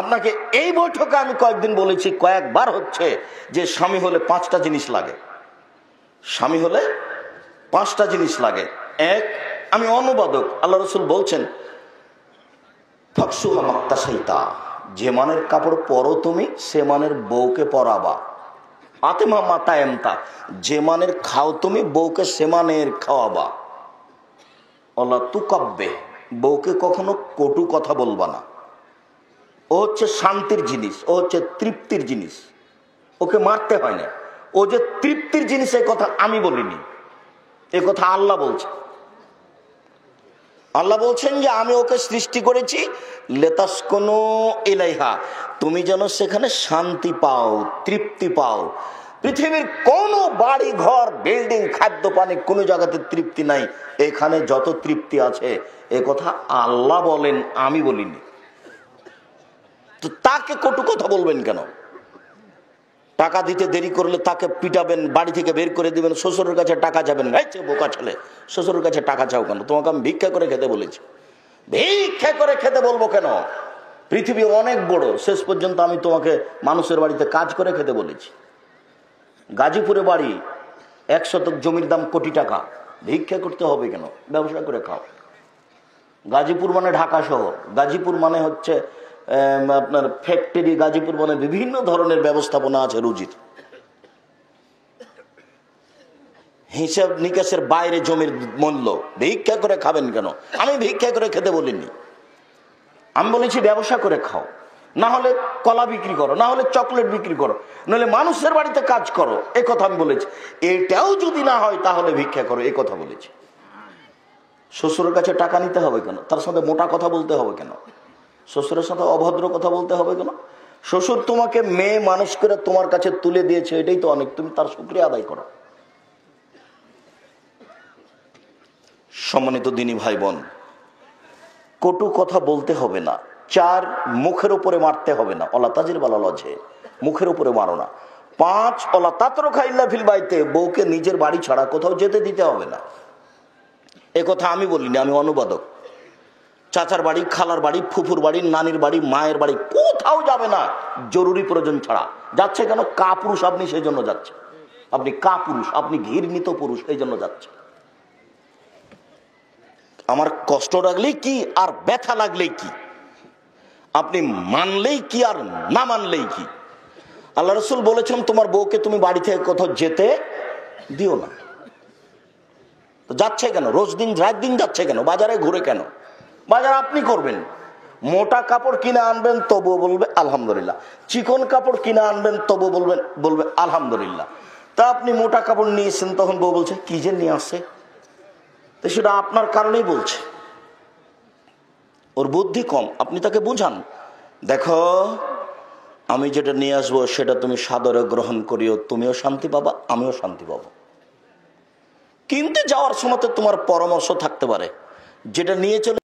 আপনাকে এই বৈঠকে আমি কয়েকদিন বলেছি, কয়েকবার হচ্ছে, যে স্বামী হলে 5টা জিনিস লাগে। স্বামী হলে 5টা জিনিস লাগে। এক, আমি অনুবাদক, আল্লাহ রসুল বলছেন ফাকসুহা মাক্তাসাইতা, যে মানের কাপড় পরো তুমি সে মানের বউকে পরাবা। আতেমা মাতা এমতা, যে মানের খাও তুমি বউকে সে মানের খাওয়াবা। অলা তুকাব্বে, বউকে কখনো কটু কথা বলবা না। ও হচ্ছে শান্তির জিনিস, ও হচ্ছে তৃপ্তির জিনিস, ওকে মারতে হয় না। ও যে তৃপ্তির জিনিস এ কথা আমি বলিনি, এ কথা আল্লাহ বলছে। আল্লাহ বলছেন যে আমি ওকে সৃষ্টি করেছি লেতাসকুনু ইলাইহা, তুমি যেন সেখানে শান্তি পাও, তৃপ্তি পাও। পৃথিবীর কোনো বাড়ি ঘর বিল্ডিং খাদ্য পানি কোনো জায়গাতে তৃপ্তি নাই, এখানে যত তৃপ্তি আছে এ কথা আল্লাহ বলেন, আমি বলিনি। তো তাকে কটু কথা বলবেন কেন? টাকা দিতে দেরি করলে তাকে পিটাবেন, বাড়ি থেকে বের করে দিবেন, শ্বশুরের কাছে টাকা যাবেন, গাইছে বোকা ছেলে, শ্বশুরের কাছে টাকা চাও কেন? তোমাকে আমি ভিক্ষা করে খেতে বলেছি। ভিক্ষা করে খেতে বলবো কেন? পৃথিবী অনেক বড়, শেষ পর্যন্ত আমি তোমাকে মানুষের বাড়িতে কাজ করে খেতে বলেছি। গাজীপুরে বাড়ি, 1 শতক জমির দাম কোটি টাকা, ভিক্ষা করতে হবে কেন? ব্যবসা করে খাও। গাজীপুর মানে ঢাকা শহর, গাজীপুর মানে হচ্ছে আপনার ফ্যাক্টরি, গাজীপুর মানে বিভিন্ন ধরনের ব্যবস্থাপনা আছে রুজির। হিসাব নিকাশের বাইরে জমির মূল্য। ভিক্ষা করে খাবেন কেন? আমি ভিক্ষা করে খেতে বলিনি, আমি বলেছি ব্যবসা করে খাও, না হলে কলা বিক্রি করো, না হলে চকলেট বিক্রি করো, নাহলে মানুষের বাড়িতে কাজ করো, এ কথা আমি বলেছি। এটাও যদি না হয় তাহলে ভিক্ষা করো, এ কথা বলেছি। শ্বশুরের কাছে টাকা নিতে হবে কেন? তার সাথে মোটা কথা বলতে হবে কেন? শ্বশুরের সাথে অভদ্র কথা বলতে হবে কেন? শ্বশুর তোমাকে মেয়ে মানুষ করে তোমার কাছে তুলে দিয়েছে, এটাই তো অনেক, তুমি তার শুকরিয়া আদায় করো। সম্মানিত দিনী ভাই বোন, কটু কথা বলতে হবে না। 4, মুখের উপরে মারতে হবে না, অলা তাজির বালা লজে, মুখের উপরে মারো না। 5, অলা তাতরুকা ইল্লা ফিল বাইতে, বউকে নিজের বাড়ি ছাড়া কোথাও যেতে দিতে হবে না। এ কথা আমি বলিনি, আমি অনুবাদক। চাচার বাড়ি, খালার বাড়ি, ফুফুর বাড়ি, নানির বাড়ি, মায়ের বাড়ি, কোথাও যাবে না জরুরি প্রয়োজন ছাড়া। যাচ্ছে কেন? কাপুরুষ আপনি, সেই জন্য যাচ্ছে। আপনি কাপুরুষ, আপনি ঘৃণিত পুরুষ, এই জন্য যাচ্ছে। আমার কষ্ট লাগলেই কি আর ব্যথা লাগলেই কি, আপনি মানলেই কি আর না মানলেই কি। আল্লাহ রসুল বলেছেন তোমার বউকে তুমি বাড়ি থেকে কোথাও যেতে দিও না। তো যাচ্ছে কেন? রোজ দিন রাত দিন যাচ্ছে কেন? বাজারে ঘুরে কেন? বাজার আপনি করবেন। মোটা কাপড় কিনে আনবেন তবুও বলবে আলহামদুলিল্লাহ, চিকন কাপড় কিনে আনবেন তবু বলবে আলহামদুলিল্লাহ। তা আপনি মোটা কাপড় নিয়েছেন, তখন বউ বলছে কি যে নিয়ে আসছে, তো সেটা আপনার কারণেই বলছে। ওর বুদ্ধি কম, আপনি তাকে বুঝান, দেখো আমি যেটা নিয়ে আসবো সেটা তুমি সাদরে গ্রহণ করিও, তুমিও শান্তি পাবা, আমিও শান্তি পাবো। কিন্তু যাওয়ার সময় তোমার পরামর্শ থাকতে পারে, যেটা নিয়ে চলে